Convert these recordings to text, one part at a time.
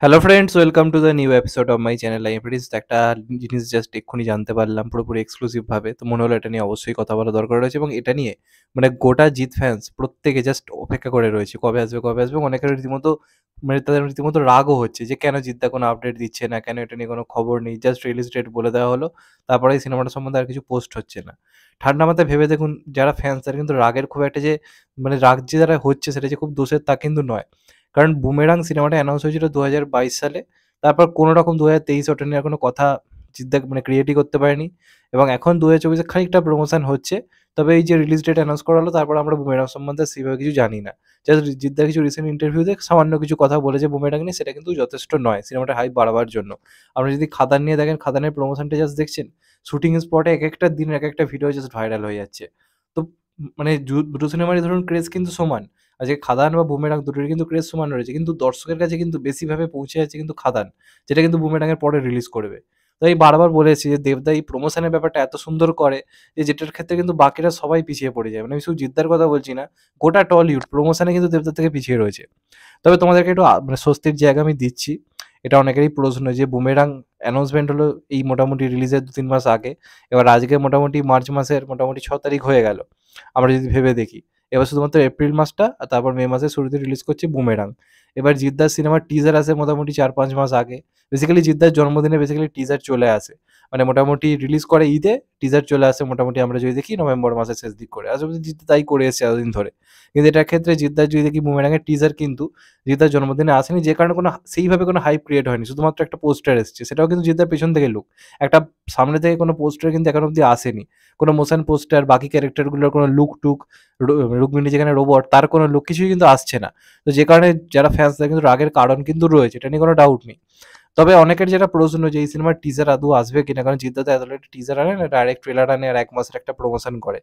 Hello friends, welcome to the new episode of my channel libraries. একটা জিনিস just এক্ষুনি জানতে পারলাম পুরোপুরি এক্সক্লুসিভ ভাবে, তো মনে হলো এটা নিয়ে অবশ্যই কথা বলা দরকার রয়েছে। এবং এটা নিয়ে মানে গোটা জিত ফ্যান্স প্রত্যেকে জাস্ট অপেক্ষা করে রয়েছে কবে আসবে কবে আসবে। অনেকের রীতিমতো মানে তাদের রীতিমতো রাগও হচ্ছে যে কেন জিদ্দা কোনো আপডেট দিচ্ছে না, কেন এটা নিয়ে কোনো খবর নেই, জাস্ট রিলিজ ডেট বলে দেওয়া হলো, তারপরে এই সিনেমাটা সম্বন্ধে আর কিছু পোস্ট হচ্ছে না। ঠান্ডা মাথায় ভেবে দেখুন, যারা ফ্যান্স তারা কিন্তু রাগের খুব একটা যে মানে রাগ যে যারা হচ্ছে সেটা যে খুব দোষের তা কিন্তু নয়। কারণ বুমেরাং সিনেমাটা অ্যানাউন্স হয়েছিল ২০২২ সালে। তারপর কোনো রকম ২০২৩ ওটা নিয়ে আর কোনো কথা চিন্তা মানে ক্রিয়েটই করতে পারেনি। এবং এখন ২০২৪ এ খানিকটা প্রমোশন হচ্ছে। তবে এই যে রিলিজ ডেট অ্যানাউন্স করা হলো, তারপর আমরা বুমেরাং সম্বন্ধে সেভাবে কিছু জানি না। জাস্ট জিদ্দার কিছু রিসেন্ট ইন্টারভিউতে সামান্য কিছু কথা বলেছে বুমেরাং নিয়ে, সেটা কিন্তু যথেষ্ট নয় সিনেমাটার হাইপ বাড়াবার জন্য। আপনি যদি খাদান নিয়ে দেখেন, খাদানের প্রমোশনটা জাস্ট দেখছেন, শুটিং স্পটে একেকটা দিনের একেকটা ভিডিও জাস্ট ভাইরাল হয়ে যাচ্ছে। তো মানে দুটো সিনেমারই ধরুন ক্রেজ কিন্তু সমান। আজকে খাদান বা বুমেরাং দুটোরই কিন্তু ক্রেজ সমান রয়েছে। কিন্তু দর্শকের কাছে কিন্তু বেশিভাবে পৌঁছে যাচ্ছে কিন্তু খাদান, যেটা কিন্তু বুমেরাং এর পরে রিলিজ করবে। তো এই বারবার বলেছি যে দেবদা এই প্রমোশনের ব্যাপারটা এত সুন্দর করে যে যেটার ক্ষেত্রে কিন্তু বাকিরা সবাই পিছিয়ে পড়ে যায়। মানে আমি শুধু জিদ্দার কথা বলছি না, গোটা টলিউড প্রমোশনে কিন্তু দেবদার থেকে পিছিয়ে রয়েছে। তবে তোমাদেরকে একটু মানে স্বস্তির জায়গা আমি দিচ্ছি। এটা অনেকেরই প্রশ্ন যে বুমেরাং অ্যানাউন্সমেন্ট হলো এই মোটামুটি রিলিজের ২-৩ মাস আগে। এবার আজকে মোটামুটি মার্চ মাসের মোটামুটি ৬ তারিখ হয়ে গেল। আমরা যদি ভেবে দেখি। এবার শুধুমাত্র এপ্রিল মাসটা আর তারপর মে মাসের শুরুতে রিলিজ করছে বুমেরাং। এবার জিদ্দার সিনেমার টিজার আসে মোটামুটি ৪-৫ মাস আগে। বেসিক্যালি জিদ্দার জন্মদিনে বেসিক্যালি টিজার চলে আসে। মানে মোটামুটি রিলিজ করে ঈদে, টিজার চলে আসে মোটামুটি আমরা যদি দেখি নভেম্বর মাসের শেষ দিক করে। আসলে জিদ্দা তাই করে এসেছে এতদিন ধরে। কিন্তু এটার ক্ষেত্রে জিদ্দার যদি দেখি বুমেরাং এর টিজার কিন্তু জিদ্দার জন্মদিনে আসেনি, যে কারণে কোনো সেইভাবে কোনো হাইপ ক্রিয়েট হয়নি। শুধুমাত্র একটা পোস্টার এসছে। সেটাও কিন্তু জিদ্দার পেছন থেকে লুক। একটা সামনে থেকে কোনো পোস্টার কিন্তু এখনো অব্দি আসেনি। কোনো মোশন পোস্টার, বাকি ক্যারেক্টারগুলোর কোনো লুক-টুক, রুক্মিণী যেখানে রোবট, তার কোনো লুক কিছুই কিন্তু আসছে না। তো যে কারণে যারা ফ্যান্স তাদের কিন্তু রাগের কারণ কিন্তু রয়েছে। এটা নিয়ে কোনো ডাউট নেই। তবে অনেকের যেটা প্রশ্ন যে এই সিনেমার টিজার আদৌ আসবে কিনা? কারণ জিদ্দা তো এত একটা টিজার আনে না, ডাইরেক্ট ট্রেলার আনে আর ১ মাসের একটা প্রমোশন করে।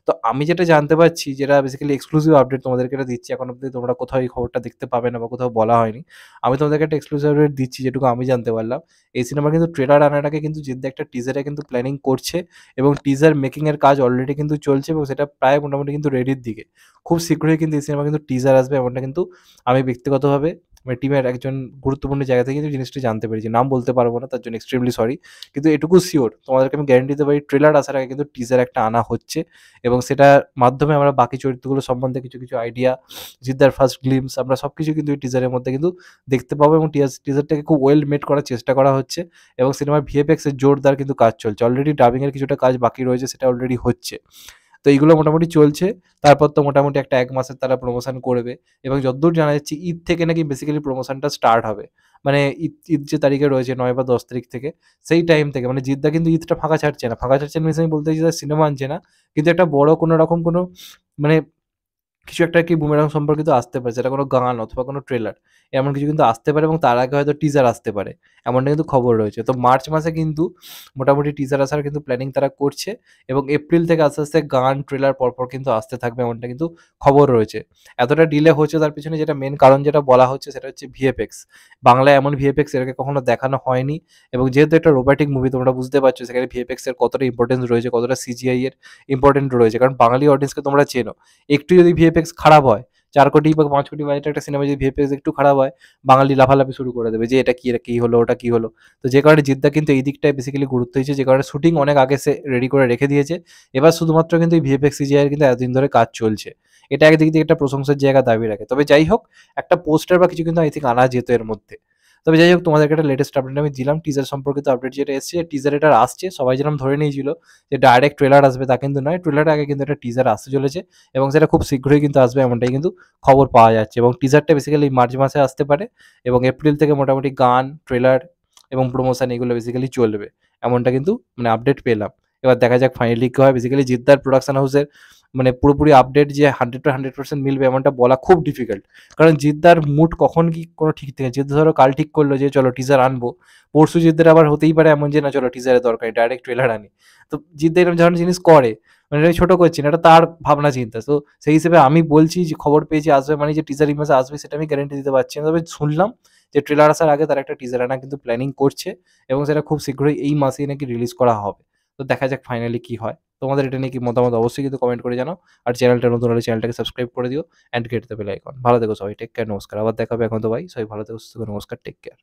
তো আমি যেটা জানতে পারছি, যেটা বেসিক্যালি এক্সক্লুসিভ আপডেট তোমাদেরকে এটা দিচ্ছি। এখন অব্দি তোমরা কোথাও এই খবরটা দেখতে পাবে না বা কোথাও বলা হয়নি। আমি তোমাদেরকে একটা এক্সক্লুসিভ আপডেট দিচ্ছি যেটুকু আমি জানতে পারলাম। এই সিনেমার কিন্তু ট্রেলার আনার আগে কিন্তু জিদ্দা একটা টিজারে কিন্তু প্ল্যানিং করছে এবং টিজার মেকিং এর কাজ অলরেডি কিন্তু চলছে এবং সেটা প্রায় মোটামুটি কিন্তু রেডির দিকে। খুব শীঘ্রই কিন্তু এই সিনেমার কিন্তু টিজার আসবে, এমনটা কিন্তু আমি ব্যক্তিগতভাবে মানে টিমের একজন গুরুত্বপূর্ণ জায়গা থেকে কিন্তু জিনিসটা জানতে পেরেছি। নাম বলতে পারবো না, তার জন্য এক্সট্রিমলি সরি। কিন্তু এটুকু সিওর তোমাদেরকে আমি গ্যারান্টি দিতে পারি, ট্রেলার আসার আগে কিন্তু টিজার একটা আনা হচ্ছে এবং সেটার মাধ্যমে আমরা বাকি চরিত্রগুলো সম্বন্ধে কিছু আইডিয়া, জিদ্দার ফার্স্ট গ্লিম্পস আমরা সবকিছু কিন্তু এই টিজারের মধ্যে কিন্তু দেখতে পাবো এবং টিজারটাকে খুব ওয়েল মেড করার চেষ্টা করা হচ্ছে এবং সিনেমার ভিএফএক্স এর জোরদার কিন্তু কাজ চলছে। অলরেডি ডাবিং এর কিছুটা কাজ বাকি রয়েছে, সেটা অলরেডি হচ্ছে। তো এইগুলো মোটামুটি চলছে। তারপর তো মোটামুটি একটা ১ মাসের তারা প্রমোশন করবে এবং যতদূর জানা যাচ্ছে ঈদ থেকে নাকি বেসিক্যালি প্রমোশনটা স্টার্ট হবে। মানে ঈদ যে তারিখে রয়েছে ৯ বা ১০ তারিখ থেকে, সেই টাইম থেকে মানে জিদ্দা কিন্তু ঈদটা ফাঁকা ছাড়ছে না। ফাঁকা ছাড়ছে মিনস আমি বলতে চাইছি তারা সিনেমা আনছে না। কিন্তু একটা বড় কোনো রকম কোনো মানে কিছু একটা কি বুমেরাং সম্পর্কিত আসতে পারে। সেটা কোনো গান অথবা কোনো ট্রেলার, এমন কিছু কিন্তু আসতে পারে এবং তার আগে হয়তো টিজার আসতে পারে। এমনটা কিন্তু খবর রয়েছে। তো মার্চ মাসে কিন্তু মোটামুটি টিজার আসার কিন্তু প্ল্যানিং তারা করছে এবং এপ্রিল থেকে আস্তে, আস্তে গান, ট্রেলার পরপর কিন্তু আসতে থাকবে, এমনটা কিন্তু খবর রয়েছে। এতটা ডিলে হচ্ছে তার পেছনে যেটা মেইন কারণ যেটা বলা হচ্ছে সেটা হচ্ছে ভিএফএক্স। বাংলায় এমন ভিএফএক্স এর আগে কখনো দেখানো হয়নি এবং যেহেতু একটা রোবটিক মুভি তোমরা বুঝতে পারছো সেখানে ভিএফএক্স এর কতটা ইম্পোর্টেন্স রয়েছে, কতটা সিজিআই এর ইম্পোর্টেন্ট রয়েছে। কারণ বাঙালি অডিয়েন্সকে তোমরা চেনো। একটু যদি ভিএফএক্স খারাপ হয়, ৪ কোটি বা ৫ কোটি বাজেটের একটা সিনেমায় যদি ভিএফএক্স একটু খারাপ হয়, বাঙালি লাফালাফি শুরু করে দেবে যে এটা কি, এটা কি হলো, ওটা কি হলো? তো যে কারণে জিদ্দা কিন্তু এই দিকটায় বেসিক্যালি গুরুত্ব দিয়েছে, যে কারণে শুটিং অনেক আগে সে রেডি করে রেখে দিয়েছে। এবার শুধুমাত্র কিন্তু এই ভিএফএক্স সিজিআই এর কিন্তু এতদিন ধরে কাজ চলছে। এটা একদিক দিয়ে একটা প্রশংসার জায়গা দাবি রাখে। তবে যাই হোক, একটা পোস্টার বা কিছু কিন্তু আই থিংক আনা যেত এর মধ্যে। তবে যাই হোক, তোমাদেরকে একটা লেটেস্ট আপডেট আমি দিলাম টিজার সম্পর্কিত আপডেট যেটা এসছে, টিজার এটা আসছে। সবাই যেরকম ধরে নিয়েছিল যে ডাইরেক্ট ট্রেলার আসবে তা কিন্তু নয়। ট্রেলারের আগে কিন্তু একটা টিজার আসতে চলেছে এবং সেটা খুব শীঘ্রই কিন্তু আসবে, এমনটাই কিন্তু খবর পাওয়া যাচ্ছে এবং টিজারটা বেসিক্যালি মার্চ মাসে আসতে পারে এবং এপ্রিল থেকে মোটামুটি গান, ট্রেলার এবং প্রমোশন এগুলো বেসিক্যালি চলবে। এমনটা কিন্তু মানে আপডেট পেলাম। এবার দেখা যাক ফাইনালি কি হয়। বেসিক্যালি জিদ্দার প্রোডাকশন হাউসের মানে পুরোপুরি আপডেট যে 100% মিলবে এমনটা বলা খুব ডিফিকাল্ট। কারণ জিদ্দার মুড কখন কি কোনো ঠিক থাকে। জিদ্দা ধরো কাল ঠিক করলো যে চলো টিজার আনবো। পরশু জিদ্দার আবার হতেই পারে এমন যে না চলো টিজারের দরকার নেই, ডাইরেক্ট ট্রেলার আনি। তো জিদ্দা এরকম ধরনের জিনিস করে। মানে এটা ছোট করছি না, এটা তার ভাবনা চিন্তা। তো সেই হিসেবে আমি বলছি যে খবর পেয়েছি আসবে মানে যে টিজার এই মাসে আসবে সেটা আমি গ্যারান্টি দিতে পারছি না। তবে শুনলাম যে ট্রেলার আসার আগে তারা একটা টিজার আনার কিন্তু প্ল্যানিং করছে এবং সেটা খুব শীঘ্রই এই মাসেই নাকি রিলিজ করা হবে। তো দেখা যাক ফাইনালি কি হয়। তোমাদের এটা নিয়ে কি মতামত অবশ্যই কিন্তু কমেন্ট করে জানাও। আর চ্যানেলটা নতুন হলে চ্যানেলটাকে সাবস্ক্রাইব করে দিও and hit the bell icon. ভালো থেকো সবাই। Take care. নমস্কার। আবার দেখা হবে। এখন তো বাই। সবাই ভালো থেকো, সুস্থ থেকো। নমস্কার। Take care.